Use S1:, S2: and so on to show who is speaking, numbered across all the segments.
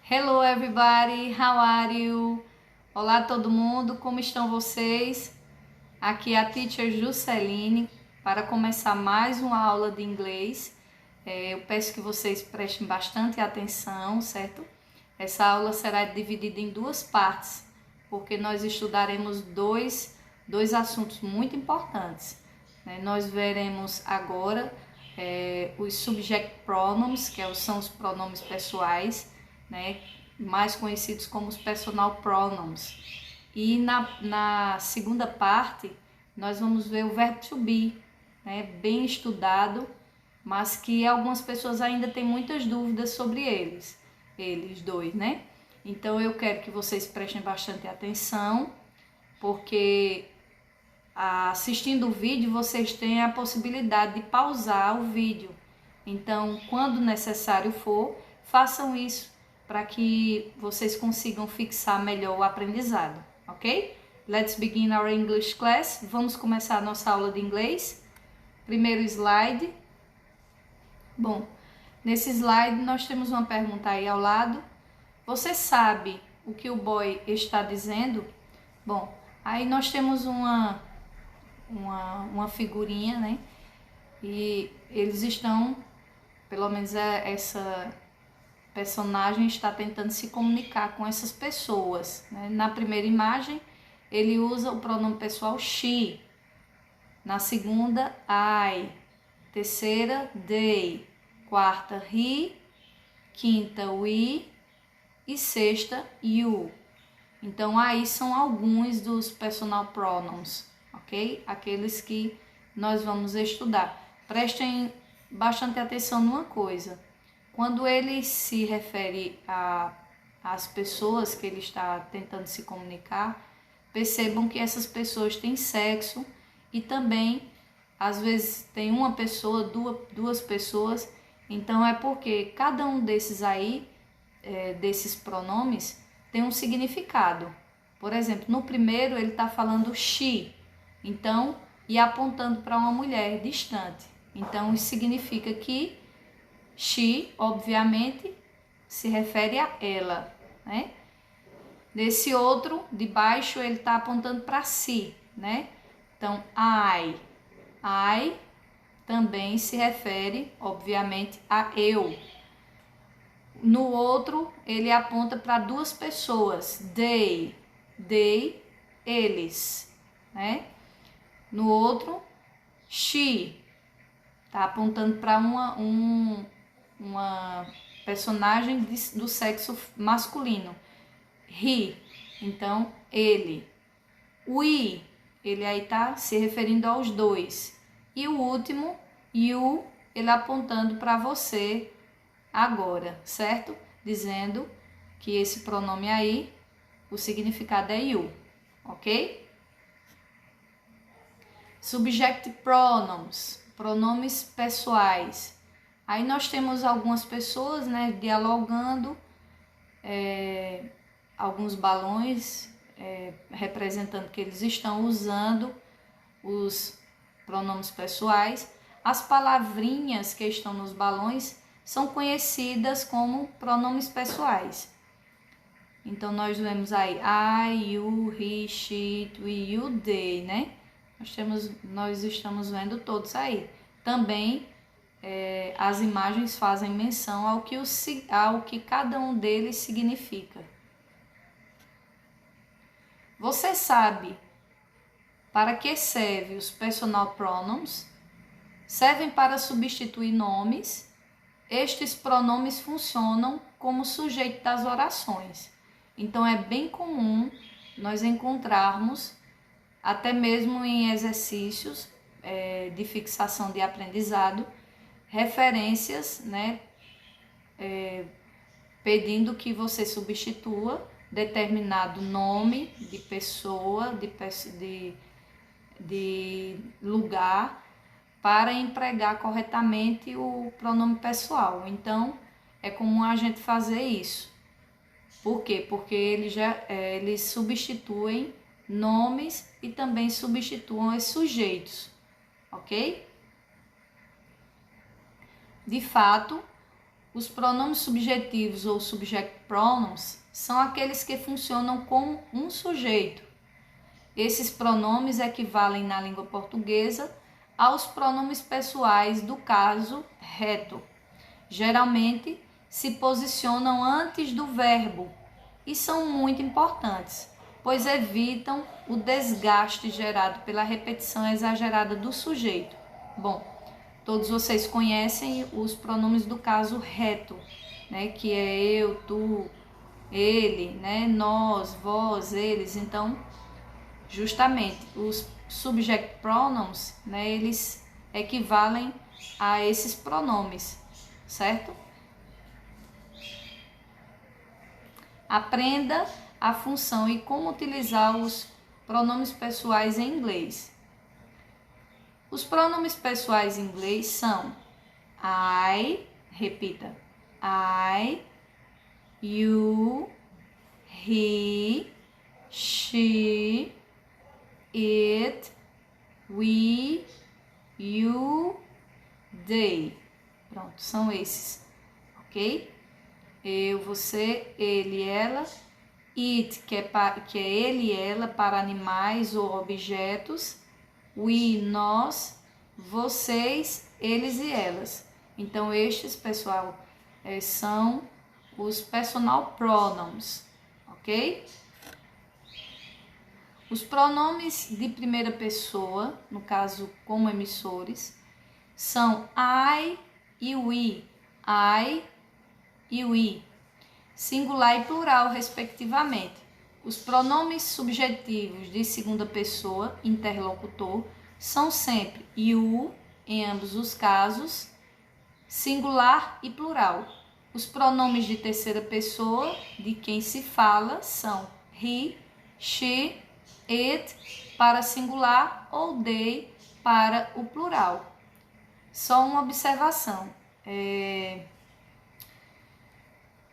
S1: Hello everybody, how are you? Olá todo mundo, como estão vocês? Aqui é a Teacher Jusceline para começar mais uma aula de inglês. Eu peço que vocês prestem bastante atenção, certo? Essa aula será dividida em duas partes, porque nós estudaremos dois assuntos muito importantes, né? Nós veremos agora os subject pronoms, são os pronomes pessoais, né, mais conhecidos como os personal pronouns. E na segunda parte, nós vamos ver o verbo to be, né, bem estudado, mas que algumas pessoas ainda têm muitas dúvidas sobre eles dois, né? Então eu quero que vocês prestem bastante atenção, porque assistindo o vídeo vocês têm a possibilidade de pausar o vídeo. Então, quando necessário for, façam isso para que vocês consigam fixar melhor o aprendizado, ok? Let's begin our English class. Vamos começar a nossa aula de inglês. Primeiro slide. Bom, nesse slide nós temos uma pergunta aí ao lado. Você sabe o que o boy está dizendo? Bom, aí nós temos uma figurinha, né? E eles estão, pelo menos essa personagem está tentando se comunicar com essas pessoas, né? Na primeira imagem, ele usa o pronome pessoal she. Na segunda, I. Terceira, they. Quarta, he. Quinta, we. E sexta, you. Então, aí são alguns dos personal pronouns, ok? Aqueles que nós vamos estudar. Prestem bastante atenção numa coisa. Quando ele se refere às pessoas que ele está tentando se comunicar, percebam que essas pessoas têm sexo e também, às vezes, tem uma pessoa, duas pessoas. Então, é porque cada um desses aí, desses pronomes, tem um significado. Por exemplo, no primeiro ele está falando she, então, e apontando para uma mulher distante. Então, isso significa que she, obviamente, se refere a ela, né? Nesse outro, de baixo, ele está apontando para si, né? Então, I também se refere, obviamente, a eu. No outro, ele aponta para duas pessoas, they, eles, né? No outro, she, tá apontando para uma personagem do sexo masculino. He, então ele. We, ele aí tá se referindo aos dois. E o último, you, ele apontando para você agora, certo? Dizendo que esse pronome aí, o significado é you, ok? Subject pronouns, pronomes pessoais. Aí nós temos algumas pessoas, né, dialogando, alguns balões representando que eles estão usando os pronomes pessoais. As palavrinhas que estão nos balões são conhecidas como pronomes pessoais. Então, nós vemos aí I, you, he, she, we, you, they, né? Nós estamos vendo todos aí. Também, as imagens fazem menção ao que cada um deles significa. Você sabe para que servem os personal pronouns? Servem para substituir nomes. Estes pronomes funcionam como sujeito das orações. Então, é bem comum nós encontrarmos, até mesmo em exercícios de fixação de aprendizado, referências, né, pedindo que você substitua determinado nome de pessoa, de lugar, para empregar corretamente o pronome pessoal. Então, é comum a gente fazer isso. Por quê? Porque eles substituem nomes e também substituem os sujeitos, ok? De fato, Os pronomes subjetivos ou subject pronouns são aqueles que funcionam como um sujeito. Esses pronomes equivalem na língua portuguesa aos pronomes pessoais do caso reto. Geralmente se posicionam antes do verbo e são muito importantes, pois evitam o desgaste gerado pela repetição exagerada do sujeito. Bom, todos vocês conhecem os pronomes do caso reto, né, que é eu, tu, ele, né, nós, vós, eles. Então, justamente, os subject pronouns, né, eles equivalem a esses pronomes, certo? Aprenda a função e como utilizar os pronomes pessoais em inglês. Os pronomes pessoais em inglês são I, repita, I, you, he, she, it, we, you, they. Pronto, são esses, ok? Eu, você, ele, ela. It, que é ele e ela para animais ou objetos. We, nós. Vocês, eles e elas. Então, estes, pessoal, são os personal pronouns, ok? Os pronomes de primeira pessoa, no caso como emissores, são I e we. I e we, singular e plural, respectivamente. Os pronomes subjetivos de segunda pessoa, interlocutor, são sempre you, em ambos os casos, singular e plural. Os pronomes de terceira pessoa, de quem se fala, são he, she, it para singular ou they para o plural. Só uma observação.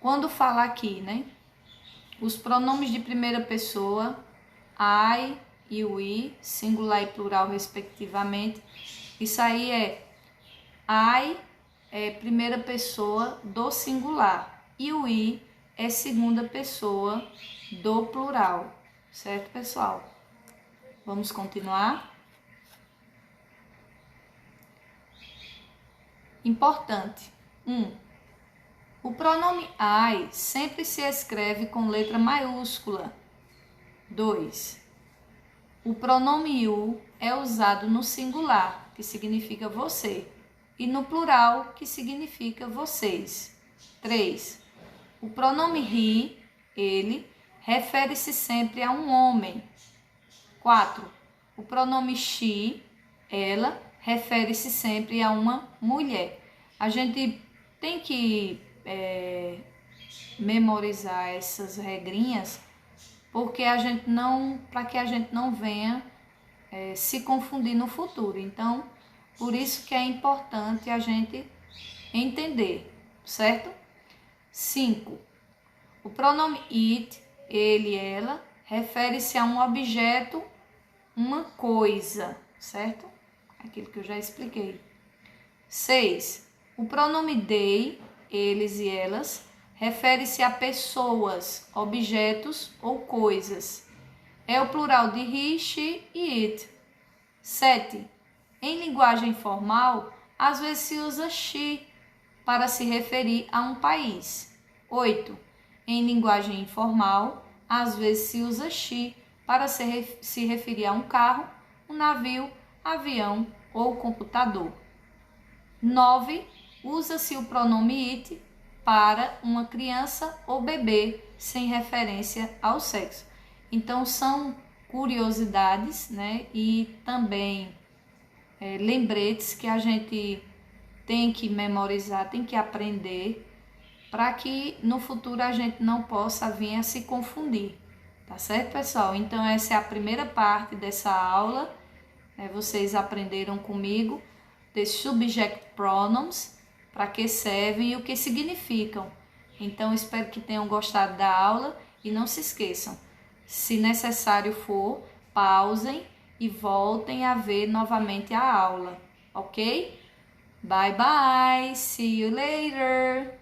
S1: Quando fala aqui, né? Os pronomes de primeira pessoa, I e we, singular e plural, respectivamente. Isso aí I é primeira pessoa do singular e o we é segunda pessoa do plural. Certo, pessoal? Vamos continuar? Importante. 1. O pronome I sempre se escreve com letra maiúscula. 2. O pronome you é usado no singular, que significa você, e no plural, que significa vocês. 3. O pronome he, ele, refere-se sempre a um homem. 4. O pronome she, ela, refere-se sempre a uma mulher. A gente tem que memorizar essas regrinhas porque para que a gente não venha se confundir no futuro. Então, por isso que é importante a gente entender, certo? 5. O pronome it, ele, ela, refere-se a um objeto, uma coisa, certo? Aquilo que eu já expliquei. 6. O pronome they, eles e elas, refere-se a pessoas, objetos ou coisas. É o plural de he, she e it. 7. Em linguagem formal, às vezes se usa she para se referir a um país. 8. Em linguagem informal, às vezes se usa she para se referir a um carro, um navio, avião ou computador. 9. Usa-se o pronome it para uma criança ou bebê sem referência ao sexo. Então, são curiosidades, né? E também lembretes que a gente tem que memorizar, tem que aprender para que no futuro a gente não possa vir a se confundir. Tá certo, pessoal? Então, essa é a primeira parte dessa aula. Vocês aprenderam comigo dos subject pronouns, para que servem e o que significam. Então, espero que tenham gostado da aula e não se esqueçam, se necessário for, pausem e voltem a ver novamente a aula, ok? Bye bye, see you later!